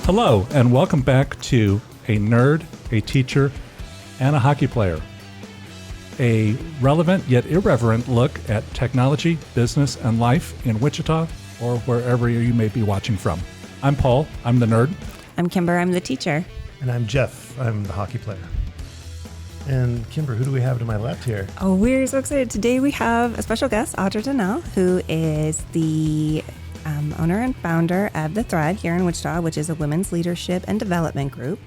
Hello, and welcome back to A Nerd, a Teacher, and a Hockey Player. A relevant yet irreverent look at technology, business, and life in Wichita or wherever you may be watching from. I'm Paul. I'm the nerd. I'm Kimber. I'm the teacher. And I'm Jeff. I'm the hockey player. And Kimber, who do we have to my left here? Oh, we're so excited. Today we have a special guest, Audra Dinell, who is the owner and founder of The Thread here in Wichita, which is a women's leadership and development group.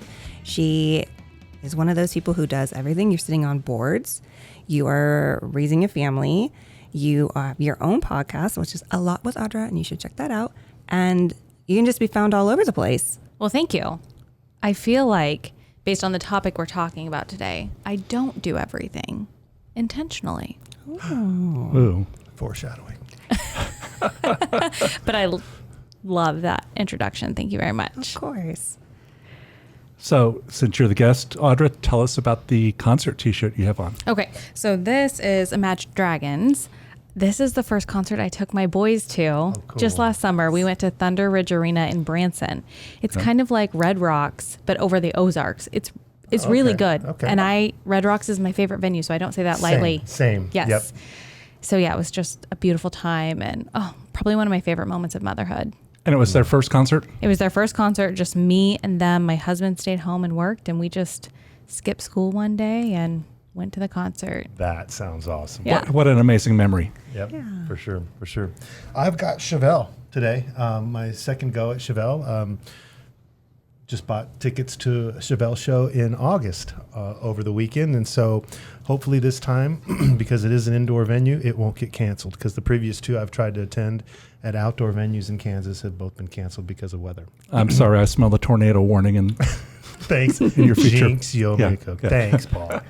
She is one of those people who does everything. You're sitting on boards. You are raising a family. You have your own podcast, which is A Lot with Audra, and you should check that out. And you can just be found all over the place. Well, thank you. I feel like, based on the topic we're talking about today, I don't do everything intentionally. Ooh. Foreshadowing. But I love that introduction. Thank you very much. Of course. So, since you're the guest, Audra, tell us about the concert t-shirt you have on. Okay, so this is Imagine Dragons. This is the first concert I took my boys to just last summer. We went to Thunder Ridge Arena in Branson. It's kind of like Red Rocks, but over the Ozarks. It's really good. Okay. And Red Rocks is my favorite venue, so I don't say that lightly. Same. Yes. Yep. So yeah, it was just a beautiful time and probably one of my favorite moments of motherhood. And it was their first concert? It was their first concert, just me and them. My husband stayed home and worked, and we just skipped school one day and went to the concert. That sounds awesome. Yeah. What an amazing memory. Yep. Yeah. For sure. I've got Chevelle today. My second go at Chevelle. Just bought tickets to a Chevelle show in August over the weekend. And so hopefully this time, because it is an indoor venue, it won't get canceled. Because the previous two I've tried to attend at outdoor venues in Kansas have both been canceled because of weather. I'm sorry, I smell the tornado warning in Thanks. in your future. Jinx, yo, Yeah, Mako. yeah. Thanks, Paul.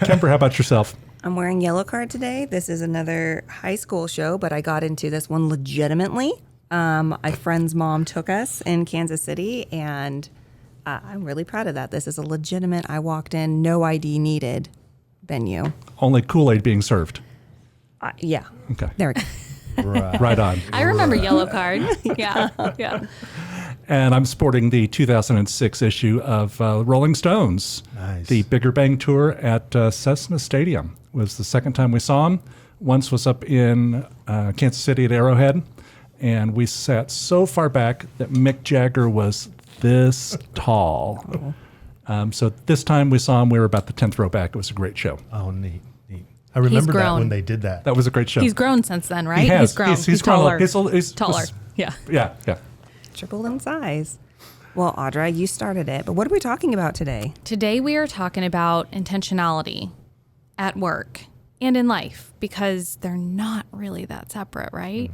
Kimber, how about yourself? I'm wearing yellow card today. This is another high school show, but I got into this one legitimately. A friend's mom took us in Kansas City, and I'm really proud of that. This is a legitimate, I walked in, no ID needed venue. Only Kool-Aid being served. Yeah. Okay. There we go. Right on. I remember Yellow Card. Yeah. And I'm sporting the 2006 issue of Rolling Stones. Nice. The Bigger Bang Tour at Cessna Stadium was the second time we saw them. Once was up in Kansas City at Arrowhead, and we sat so far back that Mick Jagger was this tall. So this time we saw him, we were about the 10th row back. It was a great show. Oh, neat. I remember that grown. when they did that. That was a great show. He's grown since then, right? He has. He's grown. He's taller. grown. He's taller. Yeah. Yeah. Tripled in size. Well, Audra, you started it, but what are we talking about today? Today we are talking about intentionality at work and in life because they're not really that separate, right?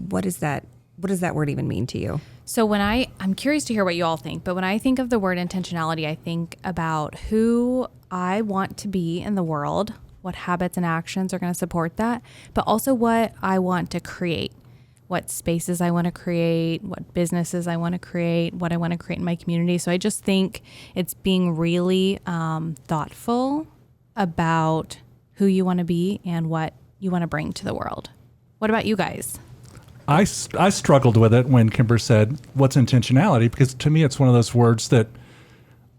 What is that? What does that word even mean to you? So when I'm curious to hear what you all think, but when I think of the word intentionality, I think about who I want to be in the world, what habits and actions are going to support that, but also what I want to create, what spaces I want to create, what businesses I want to create, what I want to create in my community. So I just think it's being really thoughtful about who you want to be and what you want to bring to the world. What about you guys? I struggled with it when Kimber said, what's intentionality? Because to me, it's one of those words that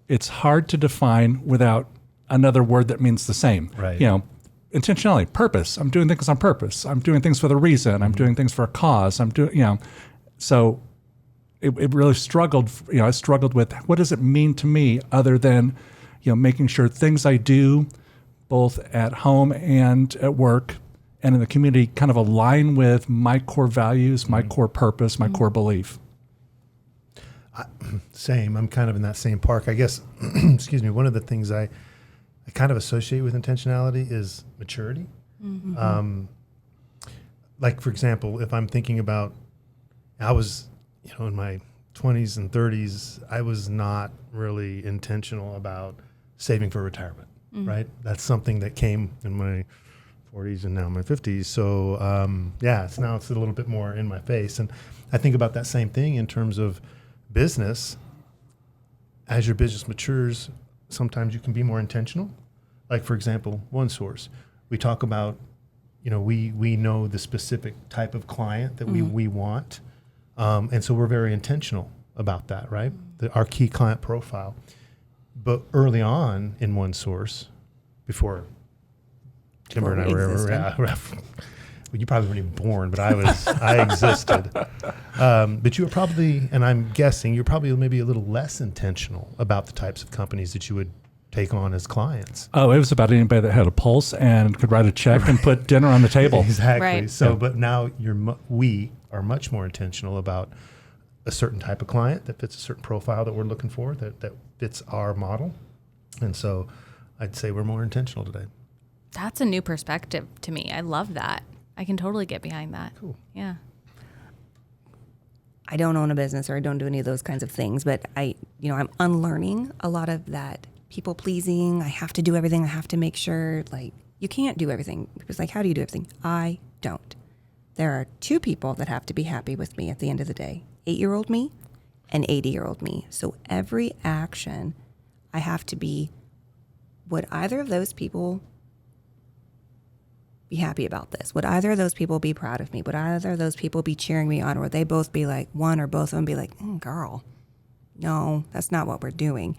it's hard to define without another word that means the same. Right. You know, intentionality, purpose. I'm doing things on purpose. I'm doing things for the reason. I'm doing things for a cause. I'm doing, so it really struggled. I struggled with what does it mean to me other than, making sure things I do both at home and at work and in the community kind of align with my core values, my core purpose, my core belief. Same. I'm kind of in that same park. I guess, excuse me, one of the things I kind of associate with intentionality is maturity. Mm-hmm. Like, for example, if I'm thinking about, I was, in my 20s and 30s, I was not really intentional about saving for retirement, right? That's something that came in my 40s and now my 50s. So, it's a little bit more in my face. And I think about that same thing in terms of business. As your business matures, sometimes you can be more intentional. Like, for example, OneSource. We talk about, we know the specific type of client that we want. And so we're very intentional about that, right? Our key client profile. But early on in One Source, before Timber and I were well, you probably weren't even born, but I existed. But you were probably, and I'm guessing, you're probably maybe a little less intentional about the types of companies that you would take on as clients. Oh, it was about anybody that had a pulse and could write a check and put dinner on the table. Exactly. Right. So, but now we are much more intentional about a certain type of client that fits a certain profile that we're looking for, that fits our model. And so I'd say we're more intentional today. That's a new perspective to me. I love that. I can totally get behind that. Cool. Yeah. I don't own a business or I don't do any of those kinds of things, but I'm unlearning a lot of that people pleasing. I have to do everything. I have to make sure, like, you can't do everything. It's like, how do you do everything? I don't. There are two people that have to be happy with me at the end of the day, 8-year-old me and 80-year-old me. So every action, I have to be, would either of those people be happy about this? Would either of those people be proud of me? Would either of those people be cheering me on? Or would they both be like, one or both of them be like, girl, no, that's not what we're doing.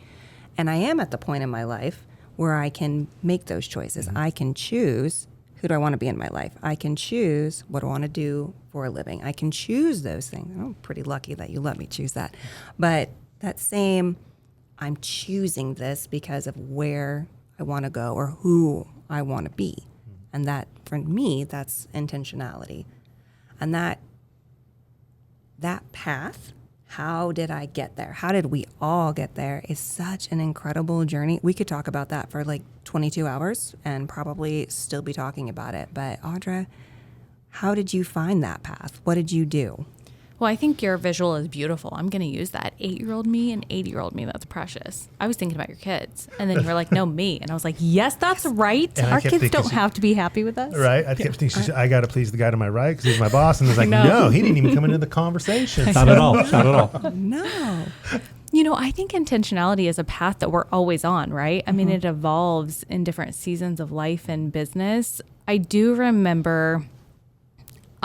And I am at the point in my life where I can make those choices. I can choose, who do I want to be in my life? I can choose what I want to do for a living. I can choose those things. I'm pretty lucky that you let me choose that. But that same, I'm choosing this because of where I want to go or who I want to be. And that, for me, that's intentionality. And that path, how did I get there? How did we all get there is such an incredible journey. We could talk about that for like 22 hours and probably still be talking about it. But Audra, how did you find that path? What did you do? Well, I think your visual is beautiful. I'm going to use that. 8-year-old me and 80-year-old me. That's precious. I was thinking about your kids. And then you were like, no, me. And I was like, yes, that's right. And I Our kept kids don't have to be happy with us. Right. I kept thinking, I got to please the guy to my right because he's my boss. And it's like, no, he didn't even come into the conversation. Not at all. Not at all. No. I think intentionality is a path that we're always on, right? I mean, it evolves in different seasons of life and business. I do remember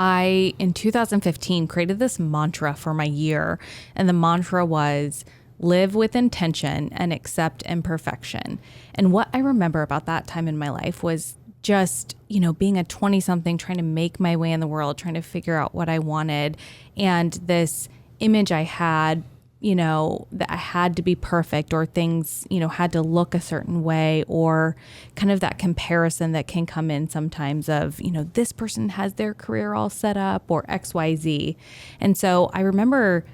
in 2015, created this mantra for my year. And the mantra was live with intention and accept imperfection. And what I remember about that time in my life was just, being a 20-something, trying to make my way in the world, trying to figure out what I wanted. And this image I had, that I had to be perfect or things, had to look a certain way, or kind of that comparison that can come in sometimes of, this person has their career all set up or XYZ. And so I remember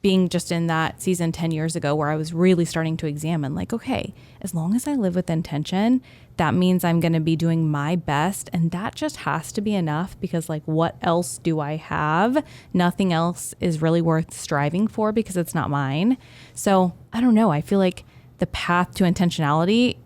being just in that season 10 years ago where I was really starting to examine, like, okay, as long as I live with intention, that means I'm going to be doing my best. And that just has to be enough because, like, what else do I have? Nothing else is really worth striving for because it's not mine. So I don't know. I feel like the path to intentionality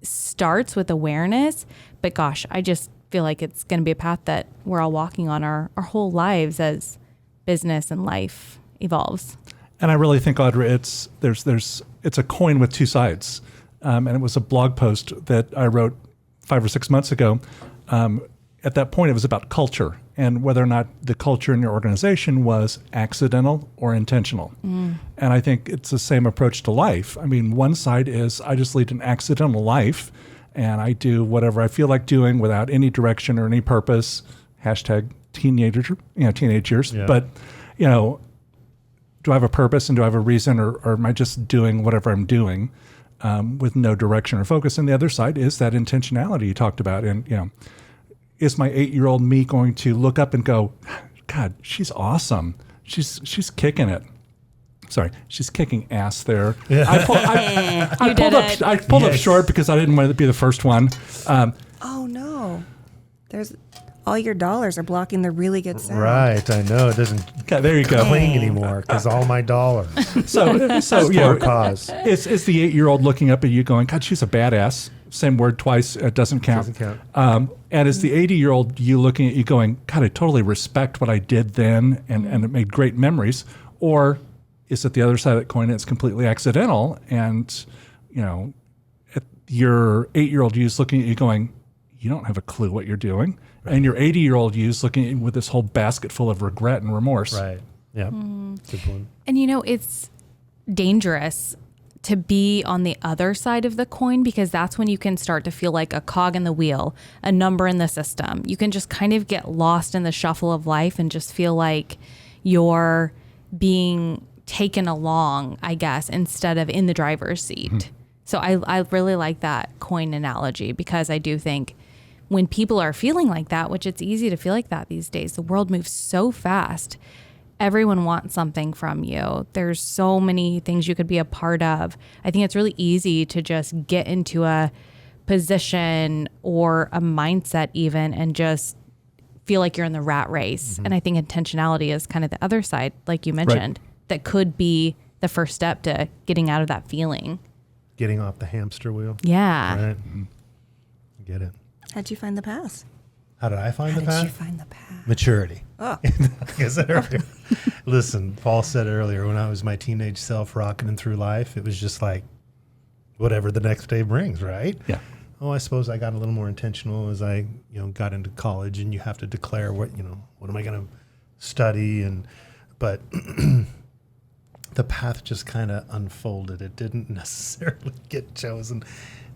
starts with awareness, but gosh, I just feel like it's going to be a path that we're all walking on our whole lives as business and life evolves. And I really think, Audra, it's a coin with two sides. And it was a blog post that I wrote 5 or 6 months ago. At that point, it was about culture and whether or not the culture in your organization was accidental or intentional. And I think it's the same approach to life. I mean, one side is I just lead an accidental life and I do whatever I feel like doing without any direction or any purpose. Hashtag teenage years. Yeah. But, do I have a purpose and do I have a reason or am I just doing whatever I'm doing with no direction or focus? And the other side is that intentionality you talked about. And, is my 8-year-old me going to look up and go, God, she's awesome. She's kicking it. Sorry, she's kicking ass there. I pulled up short because I didn't want to be the first one. Oh, no. All your dollars are blocking the really good sound. Right, I know. It doesn't there you go. cling anymore because all my dollars. So Cause. It's the 8-year-old looking up at you going, God, she's a badass. Same word twice, it doesn't count. And it's the 80-year-old you looking at you going, God, I totally respect what I did then and it made great memories. Or is it the other side of that coin and it's completely accidental and, your 8-year-old you's looking at you going, you don't have a clue what you're doing. Right. And your 80-year-old you's looking at you with this whole basket full of regret and remorse. Right. Yeah. Good point. And it's dangerous to be on the other side of the coin, because that's when you can start to feel like a cog in the wheel, a number in the system. You can just kind of get lost in the shuffle of life and just feel like you're being taken along, I guess, instead of in the driver's seat. So I really like that coin analogy, because I do think when people are feeling like that, which it's easy to feel like that these days, the world moves so fast. Everyone wants something from you. There's so many things you could be a part of. I think it's really easy to just get into a position or a mindset even and just feel like you're in the rat race. And I think intentionality is kind of the other side, like you mentioned, that could be the first step to getting out of that feeling. Getting off the hamster wheel. Yeah. Right. Get it. How'd you find the path? How did I find How the did path? you find the path? Maturity. Oh. Like I said earlier. Listen, Paul said earlier, when I was my teenage self rocketing through life, it was just like whatever the next day brings, right? Yeah. Oh, I suppose I got a little more intentional as I, got into college, and you have to declare what am I going to study, but the path just kind of unfolded. It didn't necessarily get chosen.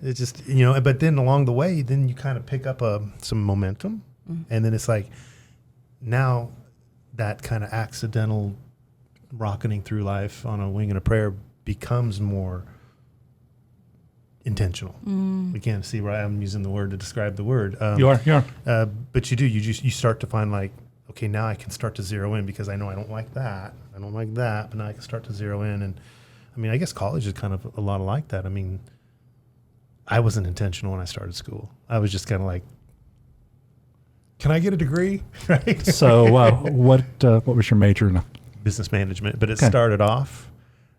It just, but then along the way, then you kind of pick up some momentum, and then it's like now that kind of accidental rocketing through life on a wing and a prayer becomes more intentional. We can't see where I'm using the word to describe the word. You are. But you start to find like, okay, now I can start to zero in, because I know I don't like that. I don't like that, but now I can start to zero in. And I mean, I guess college is kind of a lot like that. I mean, I wasn't intentional when I started school. I was just kind of like, can I get a degree? Right. So what was your major in? Business management, but it Okay. started off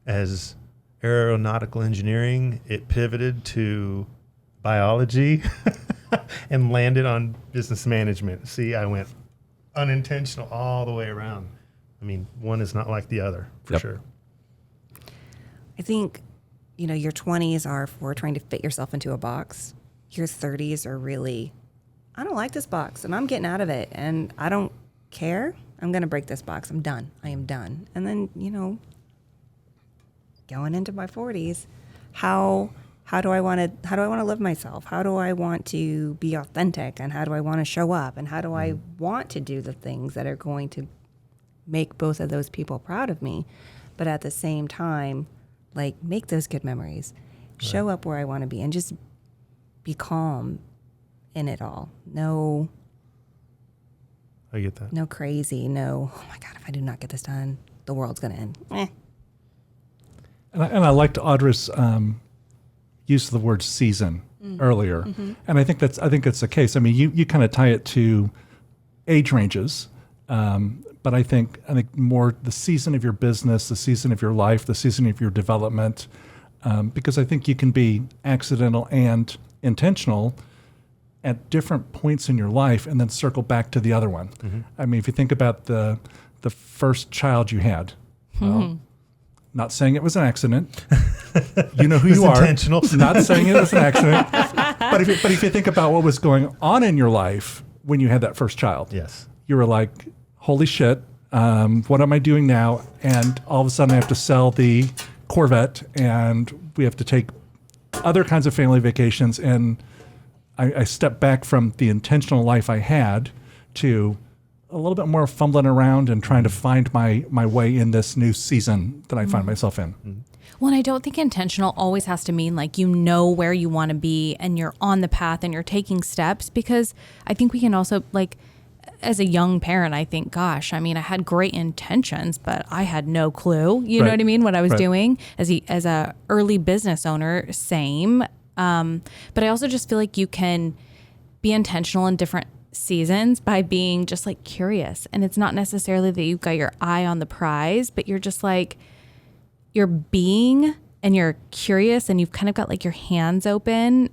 as aeronautical engineering. It pivoted to biology and landed on business management. See, I went unintentional all the way around. I mean, one is not like the other, for Yep. sure. I think, your 20s are for trying to fit yourself into a box. Your 30s are really, I don't like this box and I'm getting out of it and I don't care. I'm going to break this box. I'm done. I am done. And then, going into my 40s, how do I want to live myself? How do I want to be authentic, and how do I want to show up, and how do I want to do the things that are going to make both of those people proud of me, but at the same time, like, make those good memories, show up where I want to be, and just be calm in it all. No I get that. no crazy, no, oh my God, if I do not get this done, the world's going to end. And I liked Audra's use of the word season earlier, and I think that's the case. I mean, you kind of tie it to age ranges, but I think more the season of your business, the season of your life, the season of your development, because I think you can be accidental and intentional at different points in your life, and then circle back to the other one. I mean, if you think about the first child you had, well, not saying it was an accident. You know who you are. Intentional. Not saying it was an accident. But if you think about what was going on in your life when you had that first child, Yes. you were like, holy shit, what am I doing now? And all of a sudden I have to sell the Corvette, and we have to take other kinds of family vacations. And I stepped back from the intentional life I had to a little bit more fumbling around and trying to find my way in this new season that I find myself in. Well, and I don't think intentional always has to mean like you know where you want to be and you're on the path and you're taking steps, because I think we can also, like, as a young parent, I think, gosh, I mean, I had great intentions, but I had no clue, you know Right. what I mean, what I was Right. doing. As a early business owner, same. But I also just feel like you can be intentional in different seasons by being just like curious. And it's not necessarily that you've got your eye on the prize, but you're just like, you're being, and you're curious, and you've kind of got like your hands open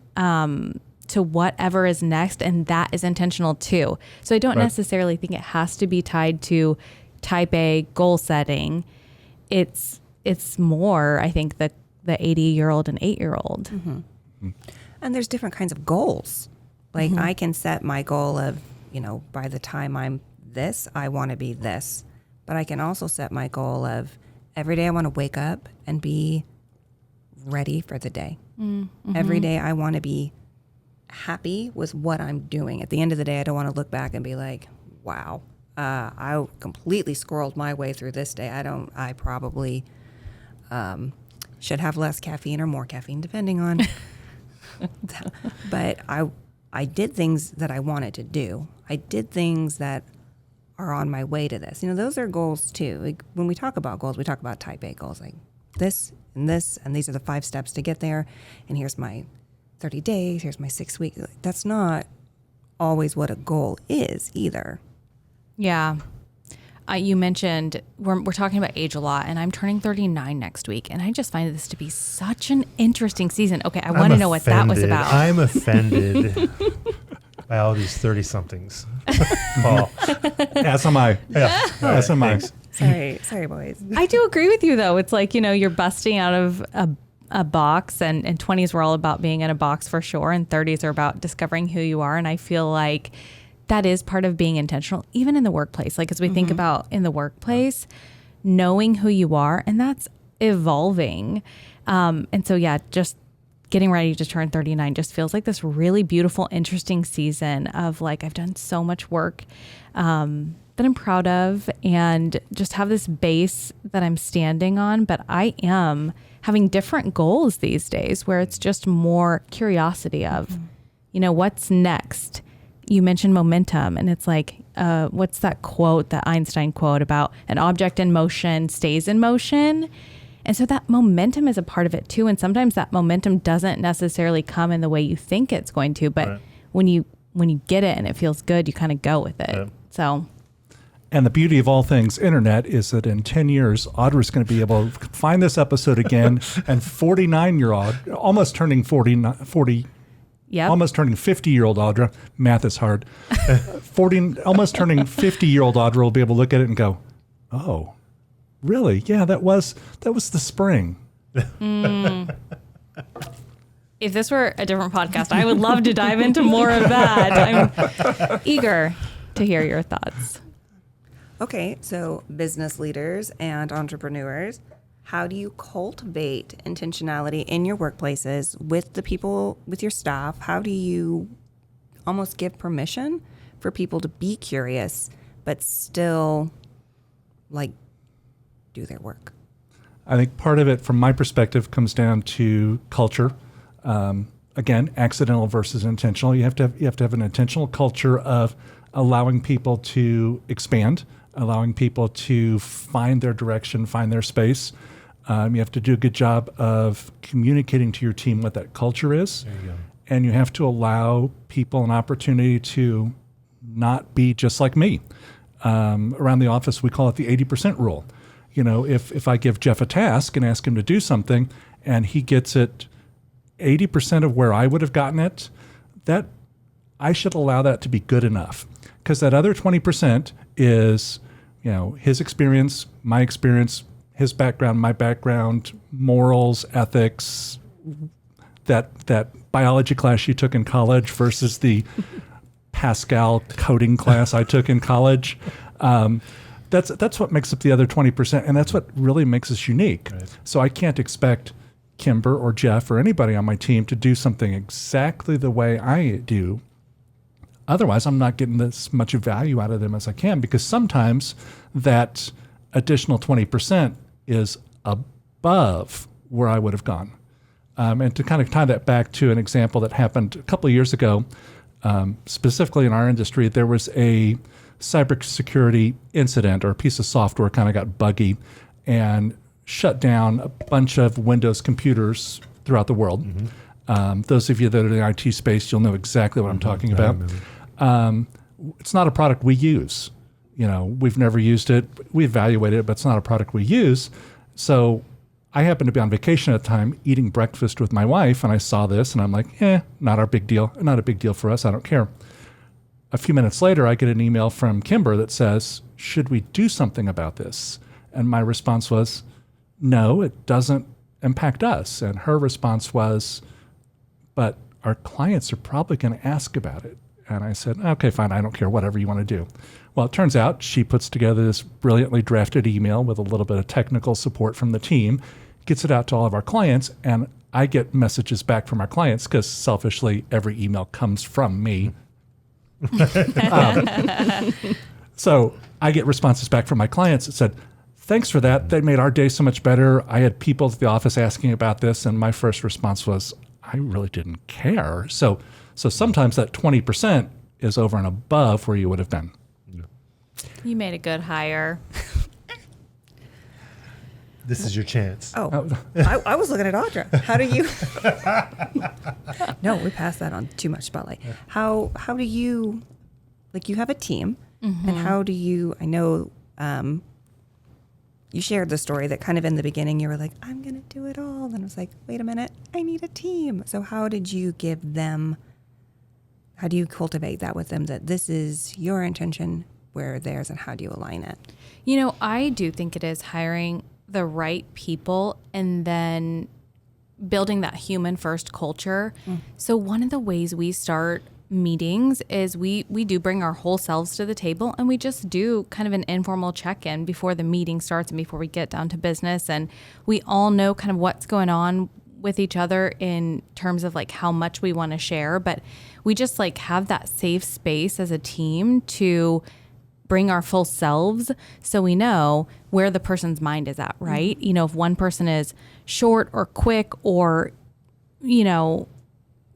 to whatever is next, and that is intentional too. So I don't Right. necessarily think it has to be tied to type A goal setting. It's more, I think, the 80-year-old and 8-year-old. And there's different kinds of goals. Like, I can set my goal of, by the time I'm this, I want to be this. but I can also set my goal of every day I want to wake up and be ready for the day. Mm-hmm. Every day I want to be happy with what I'm doing. At the end of the day, I don't want to look back and be like, wow, I completely squirreled my way through this day. I probably should have less caffeine or more caffeine, depending on. But I did things that I wanted to do. I did things that are on my way to this. Those are goals too. Like when we talk about goals, we talk about type A goals, like this, and these are the 5 steps to get there. And here's my 30 days, here's my 6 weeks. That's not always what a goal is either. Yeah. You mentioned we're talking about age a lot, and I'm turning 39 next week, and I just find this to be such an interesting season. Okay, I want to know what that was about. I'm offended by all these 30-somethings. Paul. As am I. Yeah. As am I. Sorry, boys. I do agree with you, though. It's like, you're busting out of a box, and 20s were all about being in a box for sure, and 30s are about discovering who you are, and I feel like that is part of being intentional, even in the workplace. Like as we think about in the workplace, knowing who you are, and that's evolving. And so, yeah, just getting ready to turn 39 just feels like this really beautiful, interesting season of like, I've done so much work that I'm proud of and just have this base that I'm standing on. But I am having different goals these days where it's just more curiosity of, what's next? You mentioned momentum, and it's like, what's that quote, that Einstein quote about an object in motion stays in motion? And so that momentum is a part of it too. And sometimes that momentum doesn't necessarily come in the way you think it's going to, but when you get it and it feels good, you kind of go with it. So. And the beauty of all things internet is that in 10 years, Audra's going to be able to find this episode again, and 49-year-old, almost turning 40, Yep. almost turning 50-year-old Audra, math is hard, almost turning 50-year-old Audra will be able to look at it and go, oh, really? Yeah, that was the spring. If this were a different podcast, I would love to dive into more of that. I'm eager to hear your thoughts. Okay, so business leaders and entrepreneurs, how do you cultivate intentionality in your workplaces with the people, with your staff? How do you almost give permission for people to be curious, but still do their work? I think part of it, from my perspective, comes down to culture. Again, accidental versus intentional. You have to have an intentional culture of allowing people to expand, allowing people to find their direction, find their space. You have to do a good job of communicating to your team what that culture is. There you go. And you have to allow people an opportunity to not be just like me. Around the office, we call it the 80% rule. If I give Jeff a task and ask him to do something and he gets it 80% of where I would have gotten it, that I should allow that to be good enough. Because that other 20% is, his experience, my experience, his background, my background, morals, ethics, that biology class you took in college versus the Pascal coding class I took in college. That's what makes up the other 20%, and that's what really makes us unique. Right. So I can't expect Kimber or Jeff or anybody on my team to do something exactly the way I do. Otherwise, I'm not getting as much value out of them as I can, because sometimes that additional 20% is above where I would have gone. And to kind of tie that back to an example that happened a couple of years ago, specifically in our industry, there was a cybersecurity incident, or a piece of software kind of got buggy and shut down a bunch of Windows computers throughout the world. Mm-hmm. Those of you that are in the IT space, you'll know exactly what I'm talking about. It's not a product we use. We've never used it. We evaluated it, but it's not a product we use. So I happened to be on vacation at the time, eating breakfast with my wife, and I saw this, and I'm like, not a big deal. Not a big deal for us. I don't care. A few minutes later, I get an email from Kimber that says, should we do something about this? And my response was, no, it doesn't impact us. And her response was, but our clients are probably going to ask about it. And I said, okay, fine, I don't care, whatever you want to do. Well, it turns out she puts together this brilliantly drafted email with a little bit of technical support from the team, gets it out to all of our clients, and I get messages back from our clients because selfishly, every email comes from me. So I get responses back from my clients that said, thanks for that. They made our day so much better. I had people at the office asking about this, and my first response was, I really didn't care. So sometimes that 20% is over and above where you would have been. You made a good hire. This is your chance. Oh, I was looking at Audra. How do you? No, we passed that on too much spotlight. How do you, like, you have a team, and how do you? I know you shared the story that kind of in the beginning you were like, I'm gonna do it all, and I was like, wait a minute, I need a team. So how did you give them? How do you cultivate that with them? That this is your intention, where theirs, and how do you align it? You know, I do think it is hiring the right people and then building that human first culture. So one of the ways we start meetings is we do bring our whole selves to the table, and we just do kind of an informal check-in before the meeting starts and before we get down to business. And we all know kind of what's going on with each other in terms of like how much we want to share, but we just like have that safe space as a team to bring our full selves so we know where the person's mind is at, right? You know, if one person is short or quick or, you know,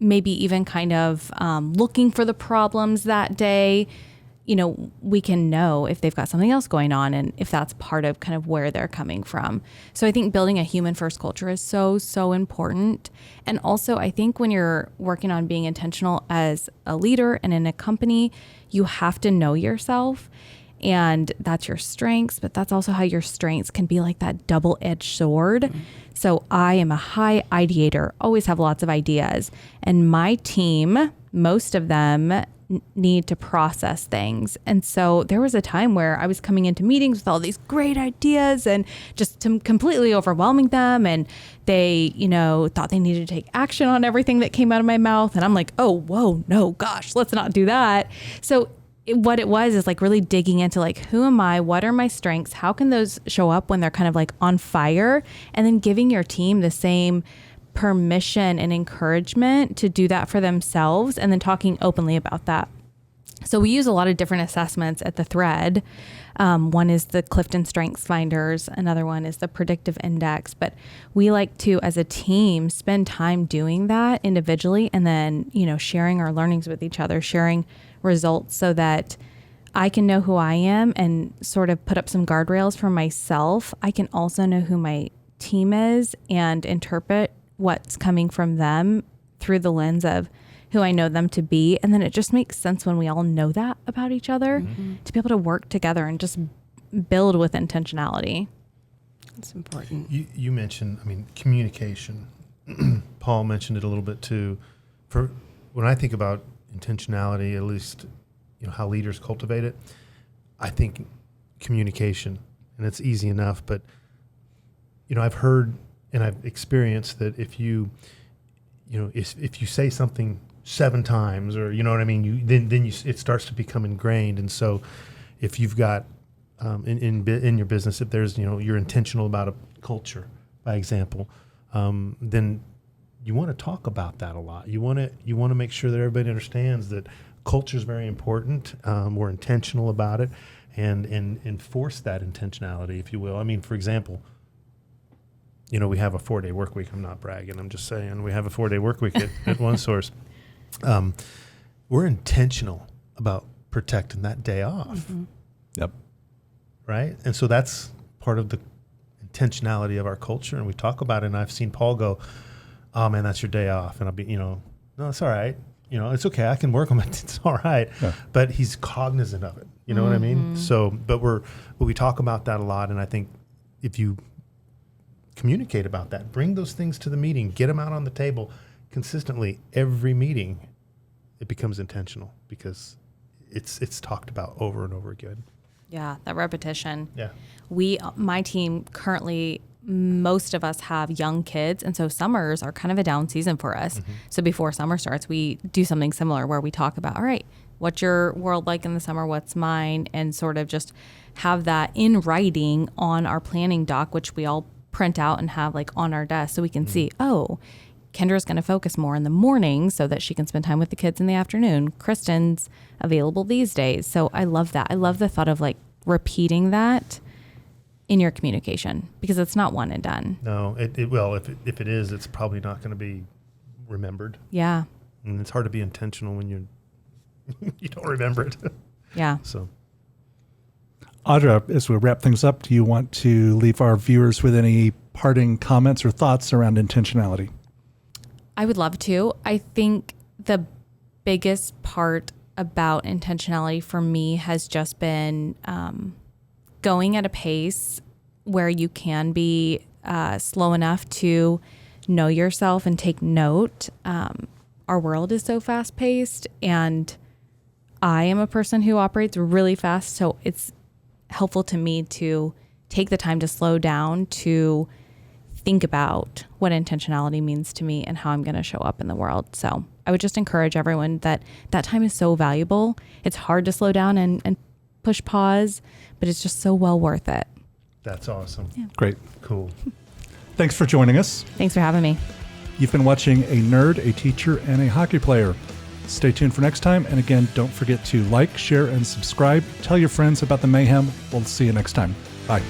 maybe even kind of looking for the problems that day, you know, we can know if they've got something else going on and if that's part of kind of where they're coming from. So I think building a human first culture is so, so important. And also I think when you're working on being intentional as a leader and in a company, you have to know yourself, and that's your strengths, but that's also how your strengths can be like that double-edged sword. So I am a high ideator, always have lots of ideas, and my team, most of them need to process things. And so there was a time where I was coming into meetings with all these great ideas and just completely overwhelming them. And they, you know, thought they needed to take action on everything that came out of my mouth. And I'm like, oh, whoa, no, gosh, let's not do that. So what it was is like really digging into like, who am I? What are my strengths? How can those show up when they're kind of like on fire? And then giving your team the same permission and encouragement to do that for themselves, and then talking openly about that. So we use a lot of different assessments at the Thread. One is the Clifton Strengths Finders. Another one is the Predictive Index. But we like to, as a team, spend time doing that individually, and then, you know, sharing our learnings with each other, sharing results so that I can know who I am and sort of put up some guardrails for myself. I can also know who my team is and interpret what's coming from them through the lens of who I know them to be. And then it just makes sense when we all know that about each other to be able to work together and just build with intentionality. It's important. You mentioned, I mean, communication. Paul mentioned it a little bit too. For when I think about intentionality, at least, you know, how leaders cultivate it, I think communication, and it's easy enough, but, you know, I've heard and I've experienced that if you say something 7 times, or, you know what I mean, it starts to become ingrained. And so if you've got in your business, if there's, you know, you're intentional about a culture, by example, then you want to talk about that a lot. You want to make sure that everybody understands that culture is very important. We're intentional about it, and enforce that intentionality, if you will. I mean, for example, you know, we have a 4-day work week. I'm not bragging. I'm just saying we have a 4-day work week at One Source. We're intentional about protecting that day off. Yep. Right. And so that's part of the intentionality of our culture. And we talk about it. And I've seen Paul go, oh man, that's your day off. And I'll be, you know, no, it's all right. You know, it's okay. I can work on it. It's all right. Yeah. But he's cognizant of it. You know what I mean? So, but we talk about that a lot. And I think if you communicate about that, bring those things to the meeting, get them out on the table consistently every meeting, it becomes intentional because it's talked about over and over again. Yeah, that repetition. Yeah. My team currently, most of us have young kids, and so summers are kind of a down season for us. So before summer starts, we do something similar where we talk about, all right, What's your world like in the summer? What's mine? And sort of just have that in writing on our planning doc, which we all print out and have like on our desk so we can see, oh, Kendra's going to focus more in the morning so that she can spend time with the kids in the afternoon. Kristen's available these days. So I love that. I love the thought of like repeating that in your communication because it's not one and done. No, if it is, it's probably not going to be remembered. Yeah. And it's hard to be intentional when you don't remember it. Yeah. So, Audra, as we wrap things up, do you want to leave our viewers with any parting comments or thoughts around intentionality? I would love to. I think the biggest part about intentionality for me has just been going at a pace where you can be slow enough to know yourself and take note. Our world is so fast paced, and I am a person who operates really fast. So it's helpful to me to take the time to slow down, to think about what intentionality means to me and how I'm going to show up in the world. So I would just encourage everyone that time is so valuable. It's hard to slow down and push pause, but it's just so well worth it. that's awesome. Yeah. Great. Cool. Thanks for joining us. Thanks for having me. You've been watching a nerd, a teacher, and a hockey player. Stay tuned for next time. And again, don't forget to like, share, and subscribe. Tell your friends about the mayhem. We'll see you next time. Bye.